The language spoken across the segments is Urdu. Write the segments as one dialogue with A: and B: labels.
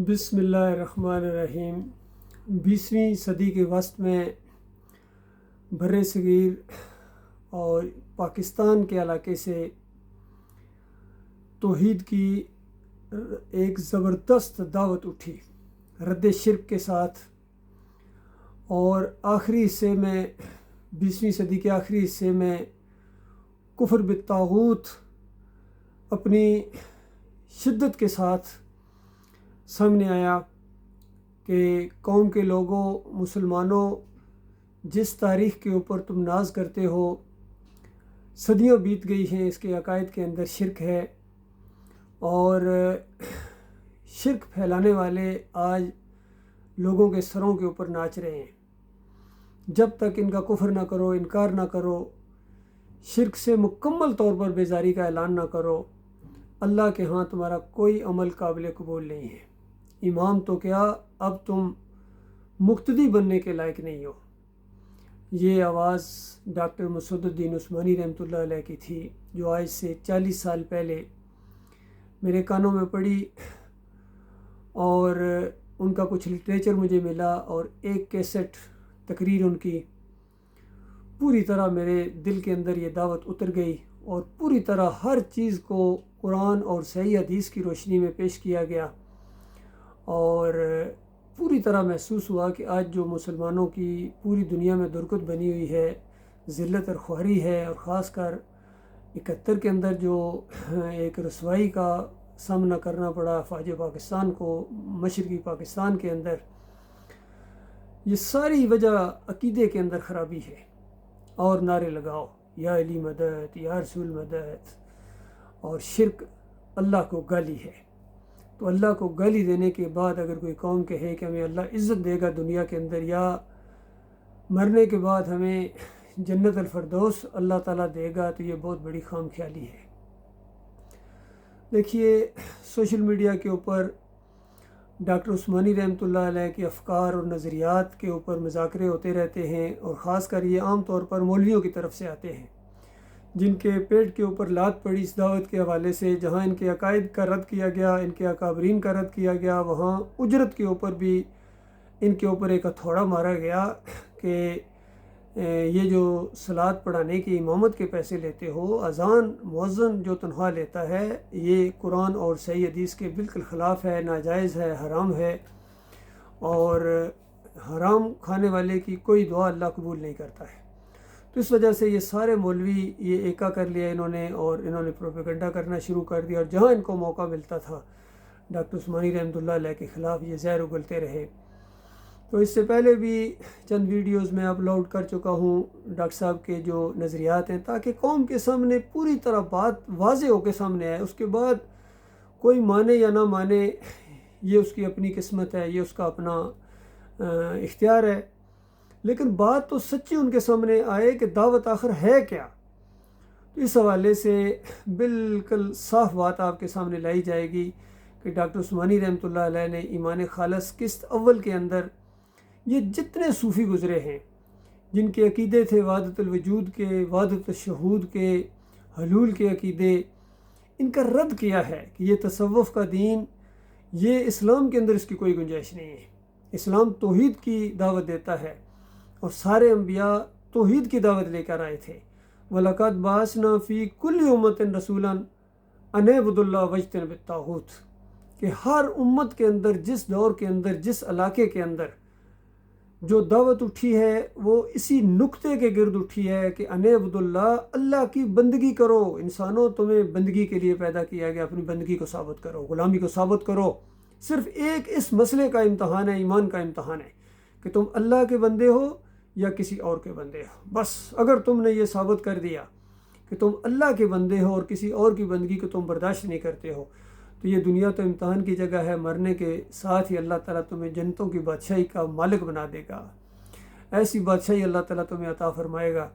A: بسم اللہ الرحمن الرحیم۔ 20ویں صدی کے وسط میں بر صغیر اور پاکستان کے علاقے سے توحید کی ایک زبردست دعوت اٹھی رد شرک کے ساتھ، اور آخری حصے میں 20ویں صدی کے آخری حصے میں کفر بالطاغوت اپنی شدت کے ساتھ سامنے آیا کہ قوم کے لوگوں، مسلمانوں، جس تاریخ کے اوپر تم ناز کرتے ہو صدیوں بیت گئی ہیں، اس کے عقائد کے اندر شرک ہے، اور شرک پھیلانے والے آج لوگوں کے سروں کے اوپر ناچ رہے ہیں۔ جب تک ان کا کفر نہ کرو، انکار نہ کرو، شرک سے مکمل طور پر بیزاری کا اعلان نہ کرو، اللہ کے ہاں تمہارا کوئی عمل قابل قبول نہیں ہے۔ امام تو کیا، اب تم مقتدی بننے کے لائق نہیں ہو۔ یہ آواز ڈاکٹر مسعود الدین عثمانی رحمۃ اللہ علیہ کی تھی، جو آج سے 40 سال پہلے میرے کانوں میں پڑی، اور ان کا کچھ لٹریچر مجھے ملا، اور ایک کیسٹ تقریر ان کی پوری طرح میرے دل کے اندر یہ دعوت اتر گئی، اور پوری طرح ہر چیز کو قرآن اور صحیح حدیث کی روشنی میں پیش کیا گیا، اور پوری طرح محسوس ہوا کہ آج جو مسلمانوں کی پوری دنیا میں درگت بنی ہوئی ہے، ذلت اور خواری ہے، اور خاص کر 71 کے اندر جو ایک رسوائی کا سامنا کرنا پڑا افواج پاکستان کو مشرقی پاکستان کے اندر، یہ ساری وجہ عقیدے کے اندر خرابی ہے۔ اور نعرے لگاؤ، یا علی مدد، یا رسول مدد، اور شرک اللہ کو گالی ہے۔ تو اللہ کو گالی دینے کے بعد اگر کوئی قوم کہے کہ ہمیں اللہ عزت دے گا دنیا کے اندر، یا مرنے کے بعد ہمیں جنت الفردوس اللہ تعالیٰ دے گا، تو یہ بہت بڑی خام خیالی ہے۔ دیکھیے، سوشل میڈیا کے اوپر ڈاکٹر عثمانی رحمۃ اللہ علیہ کے افکار اور نظریات کے اوپر مذاکرے ہوتے رہتے ہیں، اور خاص کر یہ عام طور پر مولویوں کی طرف سے آتے ہیں، جن کے پیٹ کے اوپر لات پڑی اس دعوت کے حوالے سے۔ جہاں ان کے عقائد کا رد کیا گیا، ان کے اکابرین کا رد کیا گیا، وہاں اجرت کے اوپر بھی ان کے اوپر ایک ہتھوڑا مارا گیا کہ یہ جو صلاۃ پڑھانے کی امامت کے پیسے لیتے ہو، اذان مؤذن جو تنخواہ لیتا ہے، یہ قرآن اور صحیح حدیث کے بالکل خلاف ہے، ناجائز ہے، حرام ہے، اور حرام کھانے والے کی کوئی دعا اللہ قبول نہیں کرتا ہے۔ تو اس وجہ سے یہ سارے مولوی یہ ایکا کر لیا انہوں نے، اور انہوں نے پروپیگنڈا کرنا شروع کر دیا، اور جہاں ان کو موقع ملتا تھا ڈاکٹر عثمانی رحمۃ اللہ علیہ کے خلاف یہ زہر اگلتے رہے۔ تو اس سے پہلے بھی چند ویڈیوز میں اپلوڈ کر چکا ہوں ڈاکٹر صاحب کے جو نظریات ہیں، تاکہ قوم کے سامنے پوری طرح بات واضح ہو کے سامنے آئے۔ اس کے بعد کوئی مانے یا نہ مانے، یہ اس کی اپنی قسمت ہے، یہ اس کا اپنا اختیار ہے، لیکن بات تو سچی ان کے سامنے آئے کہ دعوت آخر ہے کیا۔ تو اس حوالے سے بالکل صاف بات آپ کے سامنے لائی جائے گی کہ ڈاکٹر عثمانی رحمۃ اللہ علیہ نے ایمان خالص قسط اول کے اندر یہ جتنے صوفی گزرے ہیں، جن کے عقیدے تھے وحدت الوجود کے، وحدت الشہود کے، حلول کے عقیدے، ان کا رد کیا ہے کہ یہ تصوف کا دین، یہ اسلام کے اندر اس کی کوئی گنجائش نہیں ہے۔ اسلام توحید کی دعوت دیتا ہے، اور سارے انبیاء توحید کی دعوت لے کر آئے تھے۔ وَلَقَدْ بَعَثْنَا فِي كُلِّ أُمَّةٍ رَسُولًا أَنِ اعْبُدُوا اللَّهَ وَاجْتَنِبُوا الطَّاغُوتَ، کہ ہر امت کے اندر، جس دور کے اندر، جس علاقے کے اندر جو دعوت اٹھی ہے، وہ اسی نقطے کے گرد اٹھی ہے کہ أَنِ اعْبُدُوا اللَّهَ، اللہ کی بندگی کرو۔ انسانوں، تمہیں بندگی کے لیے پیدا کیا گیا، اپنی بندگی کو ثابت کرو، غلامی کو ثابت کرو۔ صرف ایک اس مسئلے کا امتحان ہے، ایمان کا امتحان ہے کہ تم اللہ کے بندے ہو یا کسی اور کے بندے ہو۔ بس اگر تم نے یہ ثابت کر دیا کہ تم اللہ کے بندے ہو اور کسی اور کی بندگی کو تم برداشت نہیں کرتے ہو، تو یہ دنیا تو امتحان کی جگہ ہے۔ مرنے کے ساتھ ہی اللہ تعالیٰ تمہیں جنتوں کی بادشاہی کا مالک بنا دے گا۔ ایسی بادشاہی اللہ تعالیٰ تمہیں عطا فرمائے گا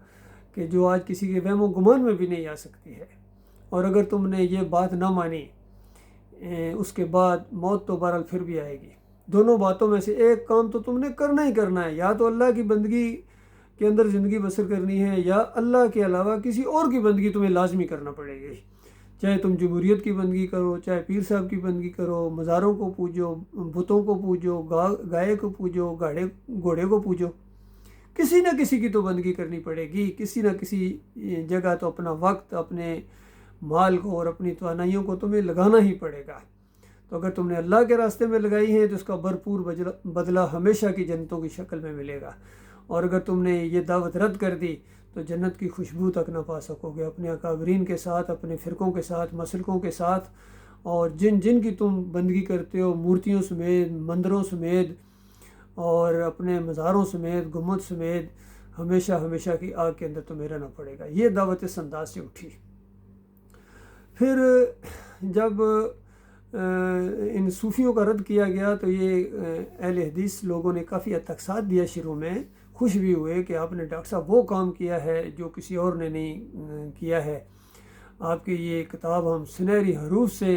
A: کہ جو آج کسی کے وہم و گمان میں بھی نہیں آ سکتی ہے۔ اور اگر تم نے یہ بات نہ مانی، اس کے بعد موت تو بہرحال پھر بھی آئے گی۔ دونوں باتوں میں سے ایک کام تو تم نے کرنا ہی کرنا ہے، یا تو اللہ کی بندگی کے اندر زندگی بسر کرنی ہے، یا اللہ کے علاوہ کسی اور کی بندگی تمہیں لازمی کرنا پڑے گی، چاہے تم جمہوریت کی بندگی کرو، چاہے پیر صاحب کی بندگی کرو، مزاروں کو پوجو، بتوں کو پوجو، گائے کو پوجو، گھوڑے کو پوجو، کسی نہ کسی کی تو بندگی کرنی پڑے گی، کسی نہ کسی جگہ تو اپنا وقت، اپنے مال کو اور اپنی توانائیوں کو تمہیں لگانا ہی پڑے گا۔ تو اگر تم نے اللہ کے راستے میں لگائی ہیں تو اس کا بھرپور بدلہ ہمیشہ کی جنتوں کی شکل میں ملے گا، اور اگر تم نے یہ دعوت رد کر دی تو جنت کی خوشبو تک نہ پا سکو گے، اپنے اکابرین کے ساتھ، اپنے فرقوں کے ساتھ، مسلکوں کے ساتھ، اور جن جن کی تم بندگی کرتے ہو، مورتیوں سمیت، مندروں سمیت، اور اپنے مزاروں سمیت، گنبد سمیت، ہمیشہ ہمیشہ کی آگ کے اندر تمہیں رہنا پڑے گا۔ یہ دعوت اس انداز سے اٹھی۔ پھر جب ان صوفیوں کا رد کیا گیا تو یہ اہل حدیث لوگوں نے کافی حد تک ساتھ دیا، شروع میں خوش بھی ہوئے کہ آپ نے ڈاکٹر صاحب وہ کام کیا ہے جو کسی اور نے نہیں کیا ہے، آپ کی یہ کتاب ہم سنہری حروف سے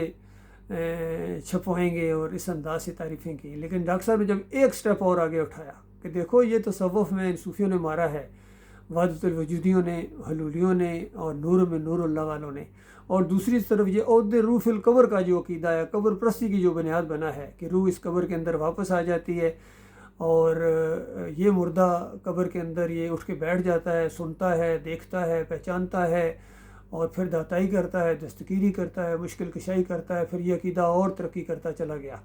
A: چھپوائیں گے، اور اس انداز سے تعریفیں کی۔ لیکن ڈاکٹر صاحب نے جب ایک سٹیپ اور آگے اٹھایا کہ دیکھو یہ تصوف میں ان صوفیوں نے مارا ہے، وحدت الوجودیوں نے، حلولیوں نے، اور نور میں نور اللہ والوں نے، اور دوسری طرف یہ عہد روح فی القبر کا جو عقیدہ ہے، قبر پرستی کی جو بنیاد بنا ہے کہ روح اس قبر کے اندر واپس آ جاتی ہے، اور یہ مردہ قبر کے اندر یہ اٹھ کے بیٹھ جاتا ہے، سنتا ہے، دیکھتا ہے، پہچانتا ہے، اور پھر داتائی کرتا ہے، دستگیری کرتا ہے، مشکل کشائی کرتا ہے، پھر یہ عقیدہ اور ترقی کرتا چلا گیا۔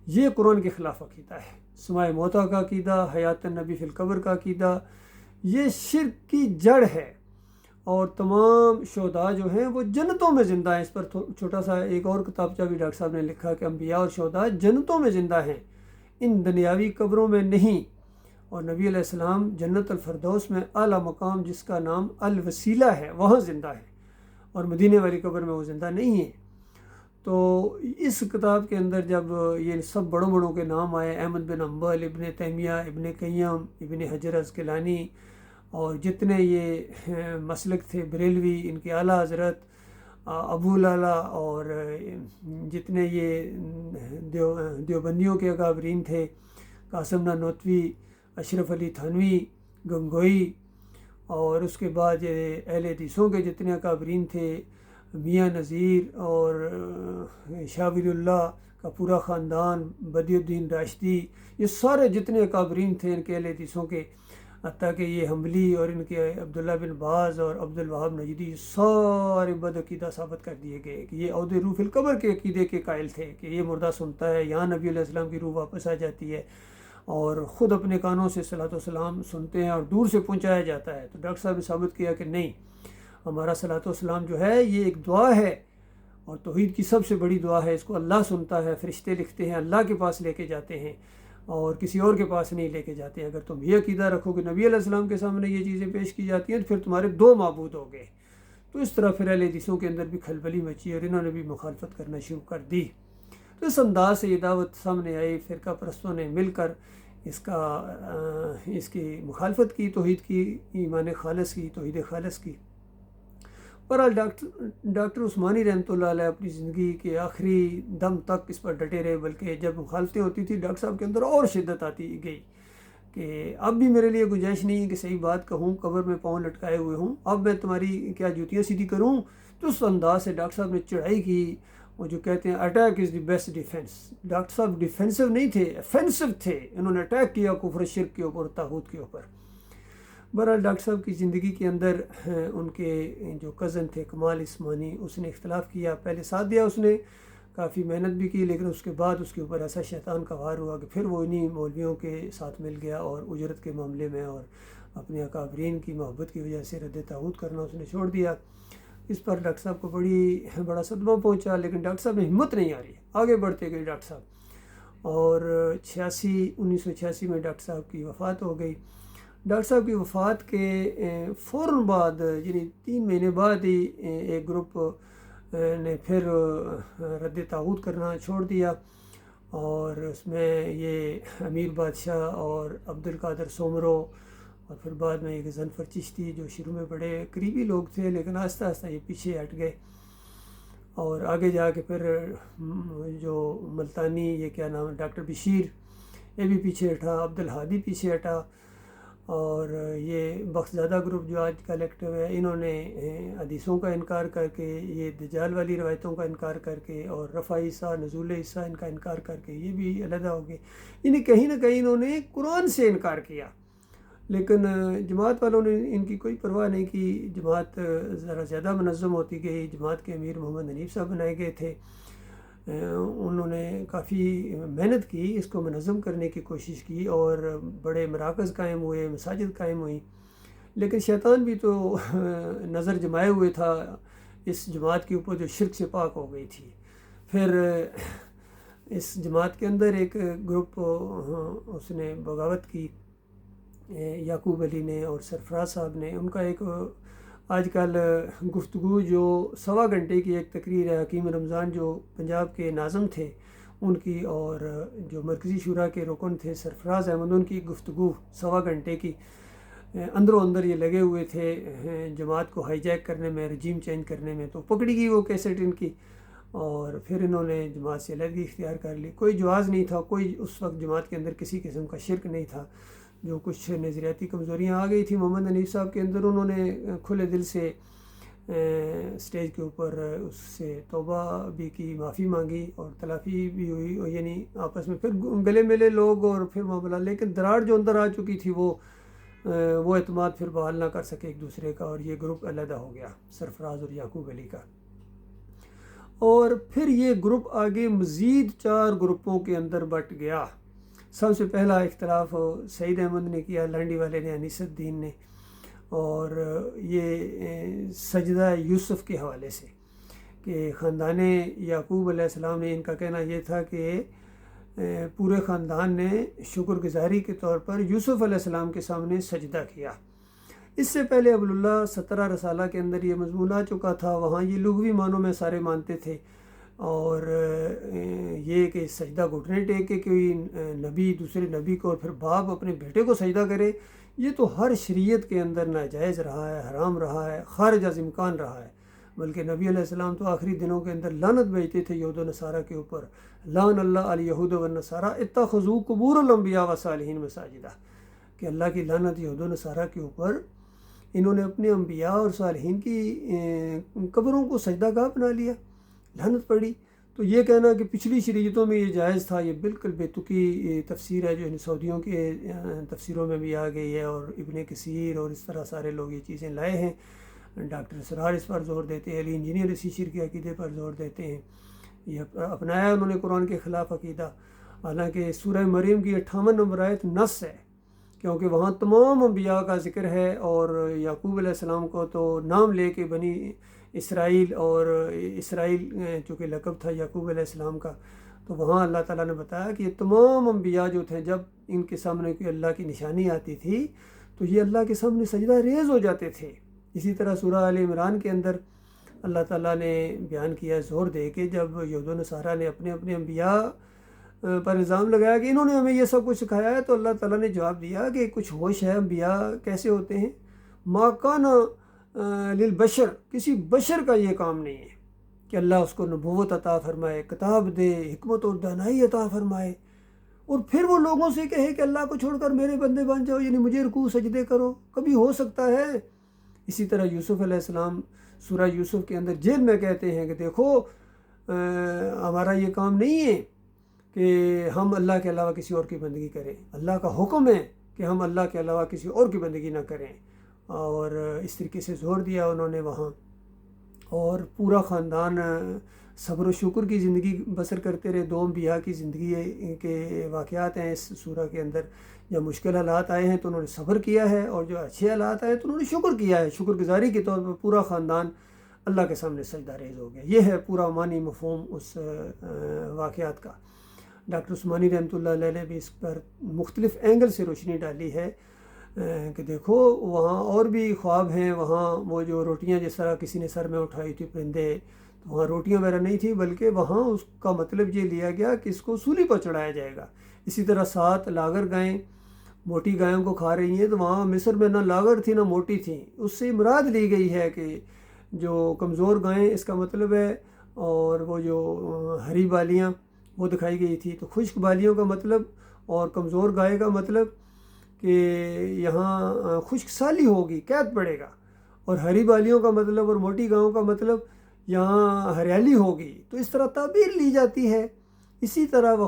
A: یہ قرآن کے خلاف عقیدہ ہے۔ سمائے موتا کا عقیدہ، حیات النبی فی القبر کا عقیدہ، یہ شرک کی جڑ ہے، اور تمام شہداء جو ہیں وہ جنتوں میں زندہ ہیں۔ اس پر چھوٹا سا ایک اور کتابچہ بھی ڈاکٹر صاحب نے لکھا کہ انبیاء اور شہداء جنتوں میں زندہ ہیں، ان دنیاوی قبروں میں نہیں، اور نبی علیہ السلام جنت الفردوس میں اعلیٰ مقام جس کا نام الوسیلہ ہے وہاں زندہ ہے، اور مدینے والی قبر میں وہ زندہ نہیں ہیں۔ تو اس کتاب کے اندر جب یہ سب بڑوں بڑوں کے نام آئے، احمد بن حنبل، ابن تیمیہ، ابن قیم، ابن حجر عسقلانی، اور جتنے یہ مسلک تھے بریلوی، ان کے اعلیٰ حضرت ابو لالا، اور جتنے یہ دیوبندیوں کے اکابرین تھے، قاسم نانوتوی، اشرف علی تھانوی، گنگوئی، اور اس کے بعد یہ اہل حدیثوں کے جتنے اکابرین تھے، میاں نذیر اور شاہ ولی اللہ کا پورا خاندان، بدی الدین راشدی، یہ سارے جتنے اکابرین تھے ان کے اہل حدیثوں کے، حتیٰ کہ یہ حنبلی اور ان کے عبداللہ بن باز اور عبد الوہاب نجدی، سارے بد عقیدہ ثابت کر دیے گئے کہ یہ عہد روح فی القبر کے عقیدے کے قائل تھے کہ یہ مردہ سنتا ہے، یہاں نبی علیہ السلام کی روح واپس آ جاتی ہے، اور خود اپنے کانوں سے صلاۃ والسلام سنتے ہیں اور دور سے پہنچایا جاتا ہے۔ تو ڈاکٹر صاحب نے ثابت کیا کہ نہیں، ہمارا صلاۃ والسلام جو ہے یہ ایک دعا ہے، اور توحید کی سب سے بڑی دعا ہے، اس کو اللہ سنتا ہے، فرشتے لکھتے ہیں، اللہ کے پاس لے کے جاتے ہیں، اور کسی اور کے پاس نہیں لے کے جاتے۔ اگر تم یہ عقیدہ رکھو کہ نبی علیہ السلام کے سامنے یہ چیزیں پیش کی جاتی ہیں تو پھر تمہارے دو معبود ہو گئے۔ تو اس طرح پھر اہل حدیثوں کے اندر بھی کھلبلی مچی، اور انہوں نے بھی مخالفت کرنا شروع کر دی۔ تو اس انداز سے یہ دعوت سامنے آئی، فرقہ پرستوں نے مل کر اس کی مخالفت کی، توحید کی، ایمان خالص کی، توحید خالص کی۔ بہرحال ڈاکٹر عثمانی رحمۃ اللہ علیہ اپنی زندگی کے آخری دم تک اس پر ڈٹے رہے، بلکہ جب مخالفتیں ہوتی تھی ڈاکٹر صاحب کے اندر اور شدت آتی گئی کہ اب بھی میرے لیے گنجائش نہیں ہے کہ صحیح بات کہوں، قبر میں پاؤں لٹکائے ہوئے ہوں، اب میں تمہاری کیا جوتیاں سیدھی کروں۔ تو اس انداز سے ڈاکٹر صاحب نے چڑھائی کی، وہ جو کہتے ہیں attack is the best defence. Doctor صاحب ڈیفینسو نہیں تھے، افینسو تھے، انہوں نے اٹیک کیا کفر شرک کے اوپر، طاغوت کے اوپر۔ بہرحال ڈاکٹر صاحب کی زندگی کے اندر ان کے جو کزن تھے کمال عثمانی، اس نے اختلاف کیا، پہلے ساتھ دیا، اس نے کافی محنت بھی کی، لیکن اس کے بعد اس کے اوپر ایسا شیطان کا وار ہوا کہ پھر وہ انہی مولویوں کے ساتھ مل گیا، اور اجرت کے معاملے میں اور اپنے اکابرین کی محبت کی وجہ سے رد طاغوت کرنا اس نے چھوڑ دیا۔ اس پر ڈاکٹر صاحب کو بڑا صدمہ پہنچا، لیکن ڈاکٹر صاحب نے ہمت نہیں آ رہی، آگے بڑھتے گئے ڈاکٹر صاحب، اور 1986 میں ڈاکٹر صاحب کی وفات ہو گئی۔ ڈاکٹر صاحب کی وفات کے فوراً بعد، یعنی 3 مہینے بعد ہی ایک گروپ نے پھر رد طاغوت کرنا چھوڑ دیا، اور اس میں یہ امیر بادشاہ اور عبد القادر سومرو، اور پھر بعد میں ایک غضنفر چشتی، جو شروع میں بڑے قریبی لوگ تھے لیکن آہستہ آہستہ یہ پیچھے ہٹ گئے، اور آگے جا کے پھر جو ملتانی، یہ کیا نام ہے، ڈاکٹر بشیر، یہ بھی پیچھے ہٹا، عبد الہادی پیچھے ہٹا، اور یہ بخشزادہ گروپ جو آج کل ایکٹیو ہے، انہوں نے حدیثوں کا انکار کر کے، یہ دجال والی روایتوں کا انکار کر کے، اور رفع عیسیٰ، نزول عیسیٰ ان کا انکار کر کے یہ بھی علیحدہ ہو گئے. یعنی کہیں نہ کہیں انہوں نے قرآن سے انکار کیا. لیکن جماعت والوں نے ان کی کوئی پرواہ نہیں کی. جماعت ذرا زیادہ منظم ہوتی گئی. جماعت کے امیر محمد حنیف صاحب بنائے گئے تھے. انہوں نے کافی محنت کی، اس کو منظم کرنے کی کوشش کی، اور بڑے مراکز قائم ہوئے، مساجد قائم ہوئیں. لیکن شیطان بھی تو نظر جمائے ہوئے تھا اس جماعت کے اوپر جو شرک سے پاک ہو گئی تھی. پھر اس جماعت کے اندر ایک گروپ اس نے بغاوت کی، یعقوب علی نے اور سرفراز صاحب نے. ان کا ایک آج کل گفتگو جو 1.25 گھنٹے کی ایک تقریر ہے، حکیم رمضان جو پنجاب کے ناظم تھے ان کی، اور جو مرکزی شورا کے رکن تھے سرفراز احمد، ان کی گفتگو 1.25 گھنٹے کی. اندروں اندر یہ لگے ہوئے تھے جماعت کو ہائی جیک کرنے میں، رجیم چینج کرنے میں. تو پکڑی گئی وہ کیسٹ ان کی، اور پھر انہوں نے جماعت سے علیحدگی اختیار کر لی. کوئی جواز نہیں تھا، کوئی اس وقت جماعت کے اندر کسی قسم کا شرک نہیں تھا. جو کچھ نظریاتی کمزوریاں آ گئی تھیں محمد حنیف صاحب کے اندر، انہوں نے کھلے دل سے اسٹیج کے اوپر اس سے توبہ بھی کی، معافی مانگی، اور تلافی بھی ہوئی. یعنی آپس میں پھر گلے ملے لوگ، اور پھر معاملہ. لیکن دراڑ جو اندر آ چکی تھی وہ اعتماد پھر بحال نہ کر سکے ایک دوسرے کا، اور یہ گروپ علیحدہ ہو گیا سرفراز اور یعقوب علی کا. اور پھر یہ گروپ آگے مزید 4 گروپوں کے اندر بٹ گیا. سب سے پہلا اختلاف سعید احمد نے کیا، لانڈی والے نے، انیس الدین نے، اور یہ سجدہ یوسف کے حوالے سے کہ خاندان یعقوب علیہ السلام نے، ان کا کہنا یہ تھا کہ پورے خاندان نے شکر گزاری کے طور پر یوسف علیہ السلام کے سامنے سجدہ کیا. اس سے پہلے عبداللہ 17 رسالہ کے اندر یہ مضمون آ چکا تھا. وہاں یہ لغوی معنوں میں سارے مانتے تھے، اور یہ کہ سجدہ گھٹنے ٹیک کے کوئی نبی دوسرے نبی کو، اور پھر باپ اپنے بیٹے کو سجدہ کرے، یہ تو ہر شریعت کے اندر ناجائز رہا ہے، حرام رہا ہے، خارج از امکان رہا ہے. بلکہ نبی علیہ السلام تو آخری دنوں کے اندر لعنت بھیجتے تھے یہود و نصارہ کے اوپر. لعن اللہ الیہود والنصارى اتخذوا قبور الانبیاء والصالحین مساجدہ، کہ اللہ کی لعنت یہود و نصارہ کے اوپر، انہوں نے اپنے انبیاء اور صالحین کی قبروں کو سجدہ گاہ بنا لیا، لعنت پڑی. تو یہ کہنا کہ پچھلی شریعتوں میں یہ جائز تھا، یہ بالکل بے تکی تفسیر ہے جو ان سعودیوں کے تفسیروں میں بھی آ گئی ہے، اور ابن کثیر اور اس طرح سارے لوگ یہ چیزیں لائے ہیں. ڈاکٹر سرار اس پر زور دیتے ہیں، علی انجینئر اسی شرک کے عقیدے پر زور دیتے ہیں. یہ اپنایا انہوں نے قرآن کے خلاف عقیدہ. حالانکہ سورہ مریم کی 58 نمبر آیت نص ہے، کیونکہ وہاں تمام انبیاء کا ذکر ہے، اور یعقوب علیہ السلام کو تو نام لے کے بنی اسرائیل، اور اسرائیل چونکہ لقب تھا یعقوب علیہ السلام کا، تو وہاں اللہ تعالیٰ نے بتایا کہ یہ تمام انبیاء جو تھے جب ان کے سامنے کوئی اللہ کی نشانی آتی تھی تو یہ اللہ کے سامنے سجدہ ریز ہو جاتے تھے. اسی طرح سورہ آل عمران کے اندر اللہ تعالیٰ نے بیان کیا زور دے کے، جب یہود و نصارہ نے اپنے انبیاء پر الزام لگایا کہ انہوں نے ہمیں یہ سب کچھ سکھایا ہے، تو اللہ تعالیٰ نے جواب دیا کہ کچھ ہوش ہے، انبیاء کیسے ہوتے ہیں. ما کان للبشر، کسی بشر کا یہ کام نہیں ہے کہ اللہ اس کو نبوت عطا فرمائے، کتاب دے، حکمت اور دانائی عطا فرمائے، اور پھر وہ لوگوں سے کہے کہ اللہ کو چھوڑ کر میرے بندے بن جاؤ، یعنی مجھے رکوع سجدے کرو. کبھی ہو سکتا ہے؟ اسی طرح یوسف علیہ السلام سورہ یوسف کے اندر جیل میں کہتے ہیں کہ دیکھو ہمارا یہ کام نہیں ہے کہ ہم اللہ کے علاوہ کسی اور کی بندگی کریں، اللہ کا حکم ہے کہ ہم اللہ کے علاوہ کسی اور کی بندگی نہ کریں. اور اس طریقے سے زور دیا انہوں نے وہاں. اور پورا خاندان صبر و شکر کی زندگی بسر کرتے رہے. 2 انبیاء کی زندگی کے واقعات ہیں اس سورہ کے اندر. جب مشکل حالات آئے ہیں تو انہوں نے صبر کیا ہے، اور جو اچھے حالات آئے تو انہوں نے شکر کیا ہے. شکر گزاری کے طور پر پورا خاندان اللہ کے سامنے سجدہ ریز ہو گیا. یہ ہے پورا معنی مفہوم اس واقعات کا. ڈاکٹر عثمانی رحمۃ اللہ علیہ نے بھی اس پر مختلف اینگل سے روشنی ڈالی ہے کہ دیکھو وہاں اور بھی خواب ہیں. وہاں وہ جو روٹیاں جس طرح کسی نے سر میں اٹھائی تھی پرندے، تو وہاں روٹیاں وغیرہ نہیں تھی، بلکہ وہاں اس کا مطلب یہ لیا گیا کہ اس کو سولی پر چڑھایا جائے گا. اسی طرح 7 لاغر گائیں موٹی گایوں کو کھا رہی ہیں، تو وہاں مصر میں نہ لاغر تھی نہ موٹی تھی. اس سے مراد لی گئی ہے کہ جو کمزور گائیں اس کا مطلب ہے، اور وہ جو ہری بالیاں وہ دکھائی گئی تھی. تو خشک بالیوں کا مطلب اور کمزور گائے کا مطلب کہ یہاں خشک سالی ہوگی، قید پڑے گا، اور ہری بالیوں کا مطلب اور موٹی گاؤں کا مطلب یہاں ہریالی ہوگی. تو اس طرح تعبیر لی جاتی ہے. اسی طرح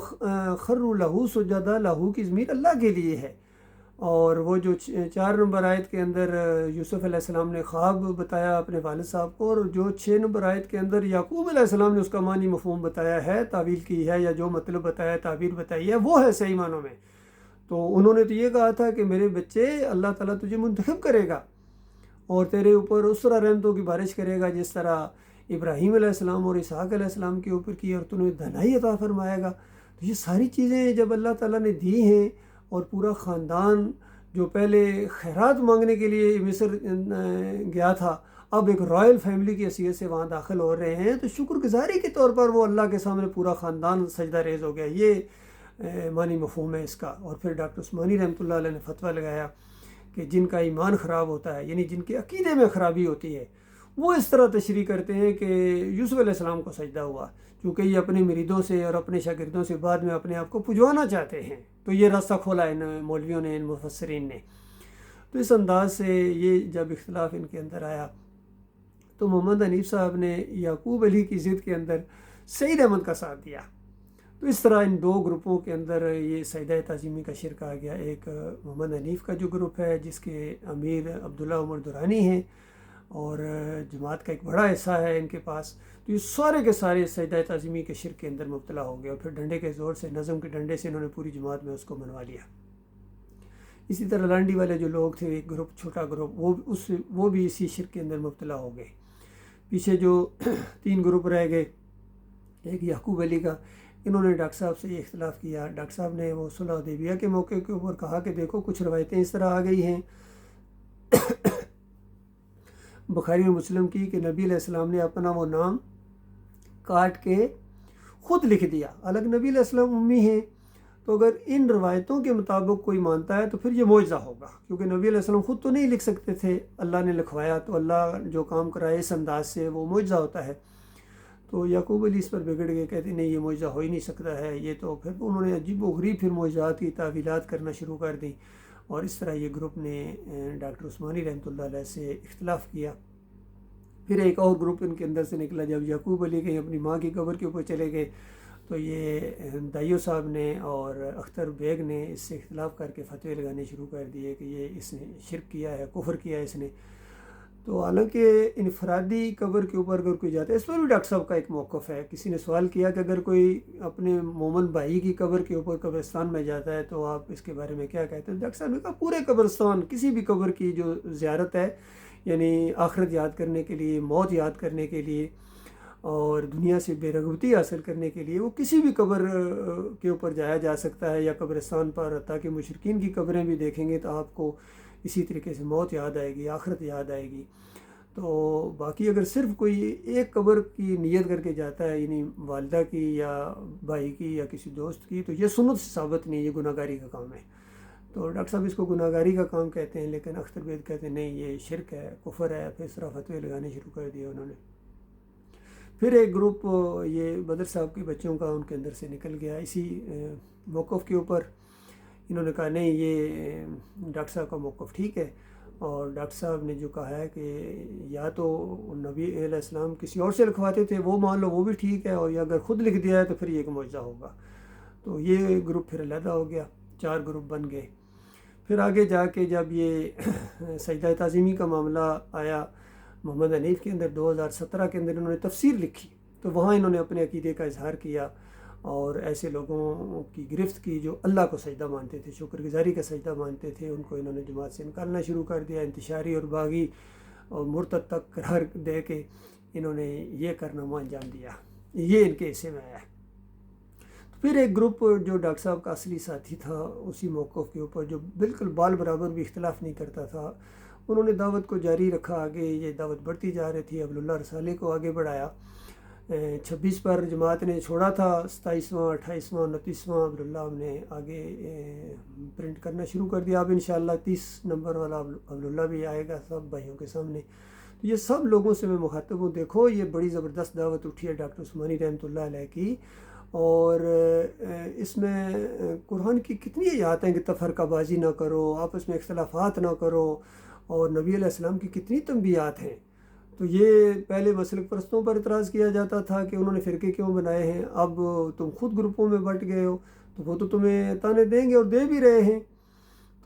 A: خروا لہو سجدا، لہو کی ضمیر اللہ کے لیے ہے. اور وہ جو 4 نمبر آیت کے اندر یوسف علیہ السلام نے خواب بتایا اپنے والد صاحب کو، اور جو 6 نمبر آیت کے اندر یعقوب علیہ السلام نے اس کا معنی مفہوم بتایا ہے، تعویل کی ہے، یا جو مطلب بتایا، تعبیر بتائی ہے، وہ ہے صحیح معنوں میں. تو انہوں نے تو یہ کہا تھا کہ میرے بچے، اللہ تعالیٰ تجھے منتخب کرے گا اور تیرے اوپر اس طرح رحمتوں کی بارش کرے گا جس طرح ابراہیم علیہ السلام اور اسحاق علیہ السلام کے اوپر کی، اور تمہیں دھنائی عطا فرمائے گا. تو یہ ساری چیزیں جب اللہ تعالیٰ نے دی ہیں، اور پورا خاندان جو پہلے خیرات مانگنے کے لیے مصر گیا تھا، اب ایک رائل فیملی کی حیثیت سے وہاں داخل ہو رہے ہیں، تو شکر گزاری کے طور پر وہ اللہ کے سامنے پورا خاندان سجدہ ریز ہو گیا. یہ معنی مفہوم ہے اس کا. اور پھر ڈاکٹر عثمانی رحمۃ اللہ علیہ نے فتویٰ لگایا کہ جن کا ایمان خراب ہوتا ہے، یعنی جن کے عقیدے میں خرابی ہوتی ہے، وہ اس طرح تشریح کرتے ہیں کہ یوسف علیہ السلام کو سجدہ ہوا، چونکہ یہ اپنے مریدوں سے اور اپنے شاگردوں سے بعد میں اپنے آپ کو پجوانا چاہتے ہیں. تو یہ راستہ کھولا ان مولویوں نے، ان مفسرین نے. تو اس انداز سے یہ جب اختلاف ان کے اندر آیا تو محمد حنیف صاحب نے یعقوب علی کی ضد کے اندر سعید احمد کا ساتھ دیا. تو اس طرح ان 2 گروپوں کے اندر یہ سجدہ تعظیمی کا شرک آ گیا. ایک محمد حنیف کا جو گروپ ہے جس کے امیر عبداللہ عمر دورانی ہیں، اور جماعت کا ایک بڑا حصہ ہے ان کے پاس. تو یہ سارے کے سارے سجدہ تعظیمی کے شرک کے اندر مبتلا ہو گئے، اور پھر ڈنڈے کے زور سے، نظم کے ڈنڈے سے انہوں نے پوری جماعت میں اس کو منوا لیا. اسی طرح لانڈی والے جو لوگ تھے، ایک گروپ، چھوٹا گروپ، وہ بھی اسی شرک کے اندر مبتلا ہو گئے. پیچھے جو 3 گروپ رہ گئے، ایک یعقوب علی کا، انہوں نے ڈاکٹر صاحب سے یہ اختلاف کیا. ڈاکٹر صاحب نے وہ صلح حدیبیہ کے موقع کے اوپر کہا کہ دیکھو کچھ روایتیں اس طرح آ گئی ہیں بخاری اور مسلم کی، کہ نبی علیہ السلام نے اپنا وہ نام کاٹ کے خود لکھ دیا. الگ نبی علیہ السلام امی ہیں، تو اگر ان روایتوں کے مطابق کوئی مانتا ہے تو پھر یہ معجزہ ہوگا، کیونکہ نبی علیہ السلام خود تو نہیں لکھ سکتے تھے، اللہ نے لکھوایا. تو اللہ جو کام کرائے اس انداز سے وہ معجزہ ہوتا ہے. تو یعقوب علی اس پر بگڑ گئے، کہتے نہیں یہ معجزہ ہو ہی نہیں سکتا ہے یہ تو. پھر انہوں نے عجیب و غریب پھر معجزات کی تعویلات کرنا شروع کر دیں، اور اس طرح یہ گروپ نے ڈاکٹر عثمانی رحمۃ اللہ علیہ سے اختلاف کیا. پھر ایک اور گروپ ان کے اندر سے نکلا. جب یعقوب علی کہیں اپنی ماں کی قبر کے اوپر چلے گئے تو یہ دائیو صاحب نے اور اختر بیگ نے اس سے اختلاف کر کے فتوے لگانے شروع کر دیے کہ یہ اس نے شرک کیا ہے، کفر کیا ہے اس نے. تو حالانکہ انفرادی قبر کے اوپر اگر کوئی جاتا ہے، اس پر بھی ڈاکٹر صاحب کا ایک موقف ہے. کسی نے سوال کیا کہ اگر کوئی اپنے مومن بھائی کی قبر کے اوپر قبرستان میں جاتا ہے تو آپ اس کے بارے میں کیا کہتے ہیں؟ ڈاکٹر صاحب نے کہا پورے قبرستان، کسی بھی قبر کی جو زیارت ہے، یعنی آخرت یاد کرنے کے لیے، موت یاد کرنے کے لیے، اور دنیا سے بے رغبتی حاصل کرنے کے لیے، وہ کسی بھی قبر کے اوپر جایا جا سکتا ہے یا قبرستان پر. تاکہ مشرکین کی قبریں بھی دیکھیں گے تو آپ کو اسی طریقے سے موت یاد آئے گی، آخرت یاد آئے گی. تو باقی اگر صرف کوئی ایک قبر کی نیت کر کے جاتا ہے، یعنی والدہ کی یا بھائی کی یا کسی دوست کی، تو یہ سنت سے ثابت نہیں، یہ گناہ گاری کا کام ہے. تو ڈاکٹر صاحب اس کو گناہ گاری کا کام کہتے ہیں، لیکن اختر بیگ کہتے ہیں نہیں یہ شرک ہے، کفر ہے. پھر اس طرح فتوے لگانے شروع کر دیے انہوں نے. پھر ایک گروپ یہ بدر صاحب کے بچوں کا ان کے اندر سے نکل گیا. اسی موقف کے اوپر انہوں نے کہا نہیں یہ ڈاکٹر صاحب کا موقف ٹھیک ہے، اور ڈاکٹر صاحب نے جو کہا ہے کہ یا تو نبی علیہ السلام کسی اور سے لکھواتے تھے وہ مان لو، وہ بھی ٹھیک ہے، اور یا اگر خود لکھ دیا ہے تو پھر یہ ایک معجزہ ہوگا. تو یہ گروپ پھر علیحدہ ہو گیا، 4 گروپ بن گئے. پھر آگے جا کے جب یہ سجدہ تعظیمی کا معاملہ آیا محمد حنیف کے اندر 2017 کے اندر، انہوں نے تفسیر لکھی، تو وہاں انہوں نے اپنے عقیدے کا اظہار کیا اور ایسے لوگوں کی گرفت کی جو اللہ کو سجدہ مانتے تھے، شکر گزاری کا سجدہ مانتے تھے. ان کو انہوں نے جماعت سے نکالنا شروع کر دیا، انتشاری اور باغی اور مرتد تک قرار دے کے انہوں نے یہ کارنامہ انجام دیا. یہ ان کے حصے میں آیا. پھر ایک گروپ جو ڈاکٹر صاحب کا اصلی ساتھی تھا اسی موقف کے اوپر، جو بالکل بال برابر بھی اختلاف نہیں کرتا تھا، انہوں نے دعوت کو جاری رکھا. آگے یہ دعوت بڑھتی جا رہی تھی. عبداللہ رسالے کو آگے بڑھایا. 26 پر جماعت نے چھوڑا تھا، 27واں 28واں 29واں عبداللہ نے آگے پرنٹ کرنا شروع کر دیا. اب انشاءاللہ 30 نمبر والا عبداللہ بھی آئے گا سب بھائیوں کے سامنے. تو یہ سب لوگوں سے میں مخاطب ہوں. دیکھو یہ بڑی زبردست دعوت اٹھی ہے ڈاکٹر عثمانی رحمۃ اللہ علیہ کی، اور اس میں قرآن کی کتنی آیات ہیں کہ تفرقہ بازی نہ کرو، آپس میں اختلافات نہ کرو، اور نبی علیہ السلام کی کتنی تنبیہات ہیں۔ تو یہ پہلے مسلک پرستوں پر اعتراض کیا جاتا تھا کہ انہوں نے فرقے کیوں بنائے ہیں، اب تم خود گروپوں میں بٹ گئے ہو تو وہ تو تمہیں تانے دیں گے اور دے بھی رہے ہیں۔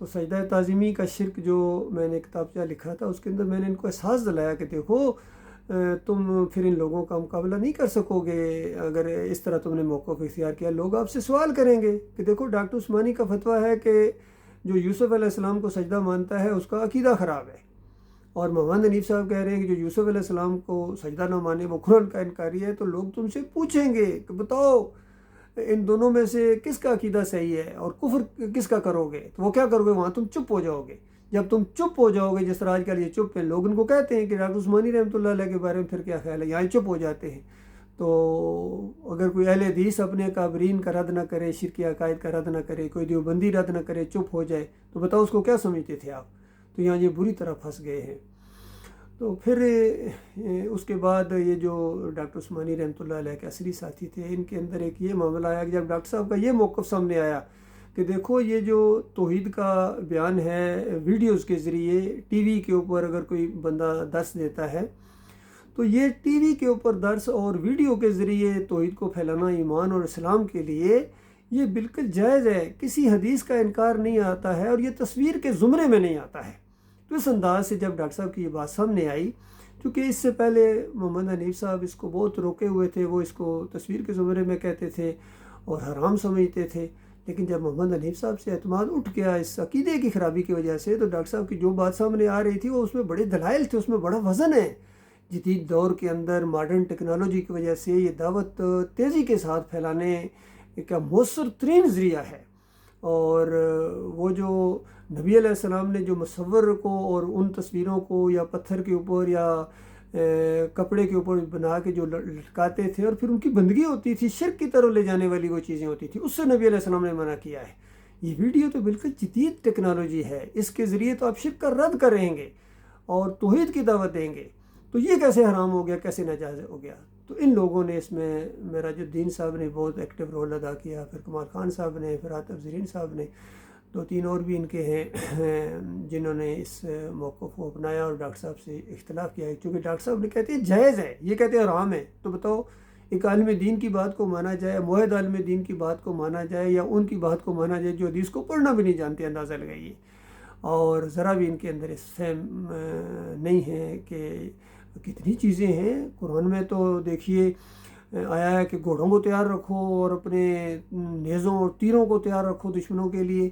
A: تو سجدہ تعظیمی کا شرک جو میں نے کتابچہ لکھا تھا اس کے اندر میں نے ان کو احساس دلایا کہ دیکھو تم پھر ان لوگوں کا مقابلہ نہیں کر سکو گے اگر اس طرح تم نے موقف اختیار کیا۔ لوگ آپ سے سوال کریں گے کہ دیکھو ڈاکٹر عثمانی کا فتویٰ ہے کہ جو یوسف علیہ السلام کو سجدہ مانتا ہے اس کا عقیدہ خراب ہے، اور محمد حنیف صاحب کہہ رہے ہیں کہ جو یوسف علیہ السلام کو سجدہ نہ مانے وہ قرآن کا انکاری ہے۔ تو لوگ تم سے پوچھیں گے کہ بتاؤ ان دونوں میں سے کس کا عقیدہ صحیح ہے اور کفر کس کا کرو گے؟ تو وہ کیا کرو گے؟ وہاں تم چپ ہو جاؤ گے۔ جب تم چپ ہو جاؤ گے، جس طرح آج کل یہ چپ ہیں، لوگ ان کو کہتے ہیں کہ ڈاکٹر عثمانی رحمۃ اللہ علیہ کے بارے میں پھر کیا خیال ہے، یہاں چپ ہو جاتے ہیں۔ تو اگر کوئی اہل حدیث اپنے کابرین کا رد نہ کرے، شرکی عقائد کا رد نہ کرے، کوئی دیوبندی رد نہ کرے، چپ ہو جائے، تو بتاؤ اس کو کیا سمجھتے تھے آپ؟ تو یہاں یہ بری طرح پھنس گئے ہیں۔ تو پھر اس کے بعد یہ جو ڈاکٹر عثمانی رحمۃ اللہ علیہ کے اصلی ساتھی تھے، ان کے اندر ایک یہ معاملہ آیا کہ جب ڈاکٹر صاحب کا یہ موقف سامنے آیا کہ دیکھو یہ جو توحید کا بیان ہے ویڈیوز کے ذریعے، ٹی وی کے اوپر اگر کوئی بندہ درس دیتا ہے تو یہ ٹی وی کے اوپر درس اور ویڈیو کے ذریعے توحید کو پھیلانا ایمان اور اسلام کے لیے یہ بالکل جائز ہے، کسی حدیث کا انکار نہیں آتا ہے اور یہ تصویر کے زمرے میں نہیں آتا ہے۔ تو اس انداز سے جب ڈاکٹر صاحب کی یہ بات سامنے آئی، کیونکہ اس سے پہلے محمد حنیف صاحب اس کو بہت روکے ہوئے تھے، وہ اس کو تصویر کے زمرے میں کہتے تھے اور حرام سمجھتے تھے، لیکن جب محمد حنیف صاحب سے اعتماد اٹھ گیا اس عقیدے کی خرابی کی وجہ سے، تو ڈاکٹر صاحب کی جو بات سامنے آ رہی تھی وہ اس میں بڑے دلائل تھے، اس میں بڑا وزن ہے۔ جدید دور کے اندر ماڈرن ٹیکنالوجی کی وجہ سے یہ دعوت تیزی کے ساتھ پھیلانے کا مؤثر ترین ذریعہ ہے، اور وہ جو نبی علیہ السلام نے جو مصور کو اور ان تصویروں کو یا پتھر کے اوپر یا کپڑے کے اوپر بنا کے جو لٹکاتے تھے اور پھر ان کی بندگی ہوتی تھی، شرک کی طرف لے جانے والی وہ چیزیں ہوتی تھی، اس سے نبی علیہ السلام نے منع کیا ہے۔ یہ ویڈیو تو بالکل جدید ٹیکنالوجی ہے، اس کے ذریعے تو آپ شرک کا رد کریں گے اور توحید کی دعوت دیں گے، تو یہ کیسے حرام ہو گیا، کیسے ناجائز ہو گیا؟ تو ان لوگوں نے اس میں معراج الدین صاحب نے بہت ایکٹیو رول ادا کیا، پھر کمال خان صاحب نے، پھر عاطف زرین صاحب نے، 2-3 اور بھی ان کے ہیں جنہوں نے اس موقف کو اپنایا اور ڈاکٹر صاحب سے اختلاف کیا ہے، کیونکہ ڈاکٹر صاحب نے کہتے ہیں جائز ہے، یہ کہتے ہیں حرام ہے۔ تو بتاؤ ایک عالم دین کی بات کو مانا جائے، موحد عالم دین کی بات کو مانا جائے، یا ان کی بات کو مانا جائے جو حدیث کو پڑھنا بھی نہیں جانتے؟ اندازہ لگائیے۔ اور ذرا بھی ان کے اندر اس فہم نہیں ہے کہ کتنی چیزیں ہیں قرآن میں۔ تو دیکھیے آیا ہے کہ گھوڑوں کو تیار رکھو اور اپنے نیزوں اور تیروں کو تیار رکھو دشمنوں کے لیے،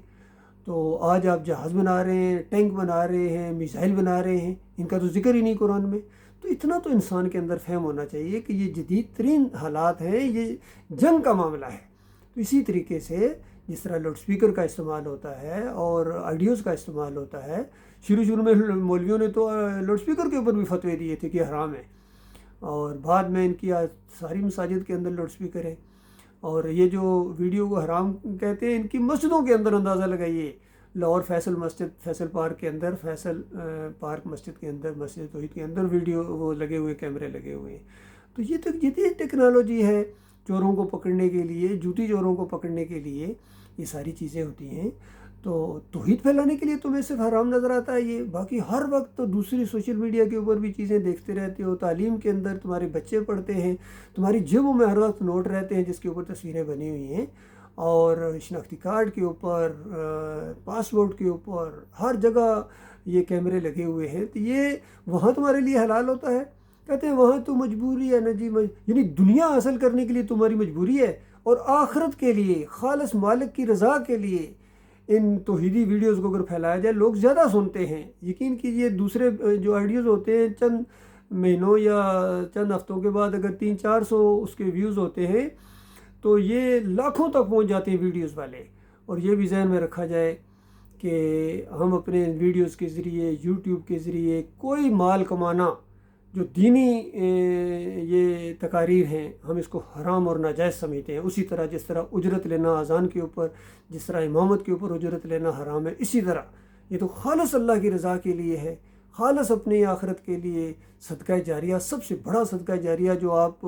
A: تو آج آپ جہاز بنا رہے ہیں، ٹینک بنا رہے ہیں، میزائل بنا رہے ہیں، ان کا تو ذکر ہی نہیں قرآن میں۔ تو اتنا تو انسان کے اندر فہم ہونا چاہیے کہ یہ جدید ترین حالات ہیں، یہ جنگ کا معاملہ ہے۔ تو اسی طریقے سے جس طرح لاؤڈ سپیکر کا استعمال ہوتا ہے اور آڈیوز کا استعمال ہوتا ہے، شروع میں مولویوں نے تو لاؤڈ سپیکر کے اوپر بھی فتوے دیے تھے کہ حرام ہے، اور بعد میں ان کی ساری مساجد کے اندر لاؤڈ سپیکر ہیں۔ اور یہ جو ویڈیو کو حرام کہتے ہیں، ان کی مسجدوں کے اندر اندازہ لگائیے، لاہور فیصل مسجد، فیصل پارک کے اندر، فیصل پارک مسجد کے اندر، مسجد توحید کے اندر ویڈیو وہ لگے ہوئے، کیمرے لگے ہوئے ہیں۔ تو یہ تو جدید ٹیکنالوجی ہے، چوروں کو پکڑنے کے لیے، جوتی چوروں کو پکڑنے کے لیے یہ ساری چیزیں ہوتی ہیں۔ تو توحید پھیلانے کے لیے تمہیں صرف حرام نظر آتا ہے یہ، باقی ہر وقت تو دوسری سوشل میڈیا کے اوپر بھی چیزیں دیکھتے رہتے ہو، تعلیم کے اندر تمہارے بچے پڑھتے ہیں، تمہاری جیبوں میں ہر وقت نوٹ رہتے ہیں جس کے اوپر تصویریں بنی ہوئی ہیں، اور شناختی کارڈ کے اوپر، پاسپورٹ کے اوپر، ہر جگہ یہ کیمرے لگے ہوئے ہیں۔ تو یہ وہاں تمہارے لیے حلال ہوتا ہے؟ کہتے ہیں وہاں تو مجبوری ہے نا جی، یعنی دنیا حاصل کرنے کے لیے تمہاری مجبوری ہے، اور آخرت کے لیے، خالص مالک کی رضا کے لیے ان توحیدی ویڈیوز کو اگر پھیلایا جائے لوگ زیادہ سنتے ہیں۔ یقین کیجئے دوسرے جو آئیڈیوز ہوتے ہیں چند مہینوں یا چند ہفتوں کے بعد اگر 300-400 اس کے ویوز ہوتے ہیں تو یہ لاکھوں تک پہنچ جاتے ہیں ویڈیوز والے۔ اور یہ بھی ذہن میں رکھا جائے کہ ہم اپنے ویڈیوز کے ذریعے، یوٹیوب کے ذریعے کوئی مال کمانا جو دینی یہ تقاریر ہیں، ہم اس کو حرام اور ناجائز سمجھتے ہیں۔ اسی طرح جس طرح اجرت لینا اذان کے اوپر، جس طرح امامت کے اوپر اجرت لینا حرام ہے، اسی طرح یہ تو خالص اللہ کی رضا کے لیے ہے، خالص اپنی آخرت کے لیے صدقہ جاریہ، سب سے بڑا صدقہ جاریہ جو آپ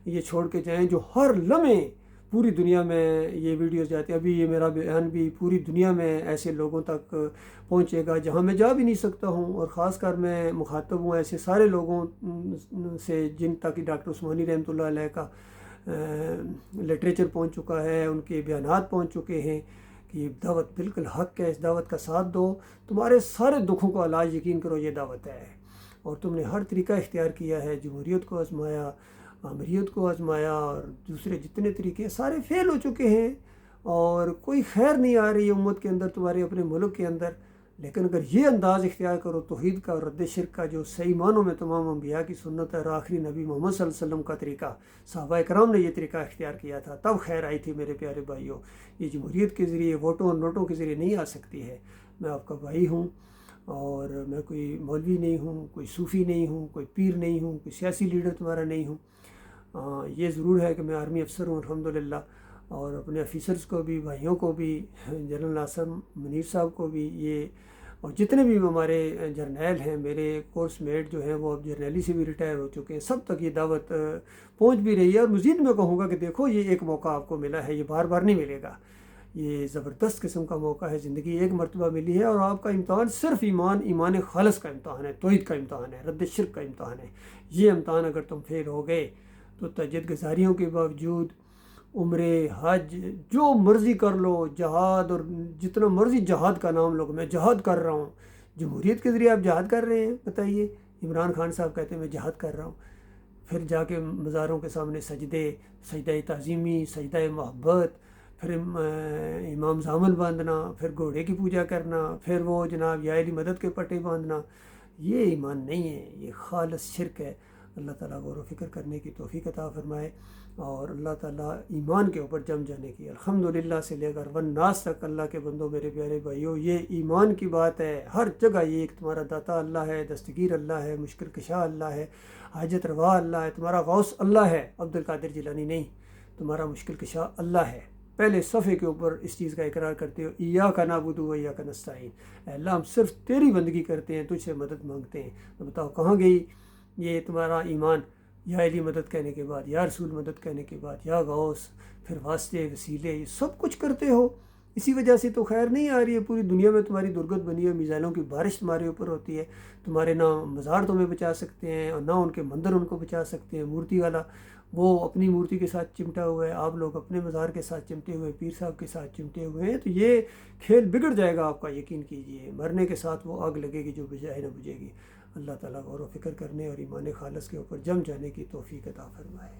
A: یہ چھوڑ کے جائیں، جو ہر لمحے پوری دنیا میں یہ ویڈیوز جاتی ہیں. ابھی یہ میرا بیان بھی پوری دنیا میں ایسے لوگوں تک پہنچے گا جہاں میں جا بھی نہیں سکتا ہوں، اور خاص کر میں مخاطب ہوں ایسے سارے لوگوں سے جن تک ڈاکٹر عثمانی رحمۃ اللہ علیہ کا لٹریچر پہنچ چکا ہے، ان کے بیانات پہنچ چکے ہیں کہ یہ دعوت بالکل حق ہے، اس دعوت کا ساتھ دو، تمہارے سارے دکھوں کا علاج یقین کرو یہ دعوت ہے. اور تم نے ہر طریقہ اختیار کیا ہے، جمہوریت کو آزمایا، آمریت کو آزمایا، اور دوسرے جتنے طریقے سارے فیل ہو چکے ہیں، اور کوئی خیر نہیں آ رہی ہے امت کے اندر، تمہارے اپنے ملک کے اندر. لیکن اگر یہ انداز اختیار کرو توحید کا اور رد شرک کا، جو صحیح معنوں میں تمام انبیاء کی سنت ہے اور آخری نبی محمد صلی اللہ علیہ وسلم کا طریقہ، صحابہ کرام نے یہ طریقہ اختیار کیا تھا، تب خیر آئی تھی میرے پیارے بھائیوں. یہ جمہوریت کے ذریعے، ووٹوں اور نوٹوں کے ذریعے نہیں آ سکتی ہے. میں آپ کا بھائی ہوں، اور میں کوئی مولوی نہیں ہوں، کوئی صوفی نہیں ہوں، کوئی پیر نہیں ہوں، کوئی سیاسی لیڈر تمہارا نہیں ہوں. یہ ضرور ہے کہ میں آرمی افسر ہوں الحمدللہ، اور اپنے آفیسرز کو بھی، بھائیوں کو بھی، جنرل ناصر منیر صاحب کو بھی، یہ اور جتنے بھی ہمارے جرنیل ہیں، میرے کورس میٹ جو ہیں وہ اب جرنیلی سے بھی ریٹائر ہو چکے ہیں، سب تک یہ دعوت پہنچ بھی رہی ہے. اور مزید میں کہوں گا کہ دیکھو یہ ایک موقع آپ کو ملا ہے، یہ بار بار نہیں ملے گا. یہ زبردست قسم کا موقع ہے، زندگی ایک مرتبہ ملی ہے، اور آپ کا امتحان صرف ایمان خالص کا امتحان ہے، توحید کا امتحان ہے، رد شرک کا امتحان ہے. یہ امتحان اگر تم فیل ہو گئے تو تجدید گزاریوں کے باوجود عمرے، حج، جو مرضی کر لو، جہاد، اور جتنا مرضی جہاد کا نام لو، میں جہاد کر رہا ہوں. جمہوریت کے ذریعے آپ جہاد کر رہے ہیں، بتائیے. عمران خان صاحب کہتے ہیں میں جہاد کر رہا ہوں، پھر جا کے مزاروں کے سامنے سجدے، سجدہ تعظیمی، سجدہ محبت، پھر امام زامن باندھنا، پھر گھوڑے کی پوجا کرنا، پھر وہ جناب یا علی مدد کے پٹے باندھنا. یہ ایمان نہیں ہے، یہ خالص شرک ہے. اللہ تعالیٰ غور و فکر کرنے کی توفیق عطا فرمائے، اور اللہ تعالیٰ ایمان کے اوپر جم جانے کی، الحمدللہ سے لے کر والناس تک. اللہ کے بندوں، میرے پیارے بھائیوں، یہ ایمان کی بات ہے. ہر جگہ یہ ایک تمہارا داتا اللہ ہے، دستگیر اللہ ہے، مشکل کشا اللہ ہے، حاجت روا اللہ ہے، تمہارا غوث اللہ ہے، عبد القادر جیلانی نہیں، تمہارا مشکل کشا اللہ ہے. پہلے صفحے کے اوپر اس چیز کا اقرار کرتے ہو، ایاک نعبد و ایاک نستعین، اے اللہ ہم صرف تیری بندگی کرتے ہیں، تجھ سے مدد مانگتے ہیں. تو بتاؤ کہاں گئی یہ تمہارا ایمان؟ یا علی مدد کہنے کے بعد، یا رسول مدد کہنے کے بعد، یا غوث، پھر واسطے، وسیلے، یہ سب کچھ کرتے ہو. اسی وجہ سے تو خیر نہیں آ رہی ہے. پوری دنیا میں تمہاری درگت بنی ہے، میزائلوں کی بارش تمہارے اوپر ہوتی ہے. تمہارے نہ مزار تمہیں بچا سکتے ہیں، اور نہ ان کے مندر ان کو بچا سکتے ہیں. مورتی والا وہ اپنی مورتی کے ساتھ چمٹا ہوا ہے، آپ لوگ اپنے مزار کے ساتھ چمٹے ہوئے، پیر صاحب کے ساتھ چمٹے ہوئے ہیں. تو یہ کھیل بگڑ جائے گا آپ کا، یقین کیجئے. مرنے کے ساتھ وہ آگ لگے گی جو بجائے نہ بجھے گی. اللہ تعالیٰ غور و فکر کرنے اور ایمان خالص کے اوپر جم جانے کی توفیق عطا فرمائے.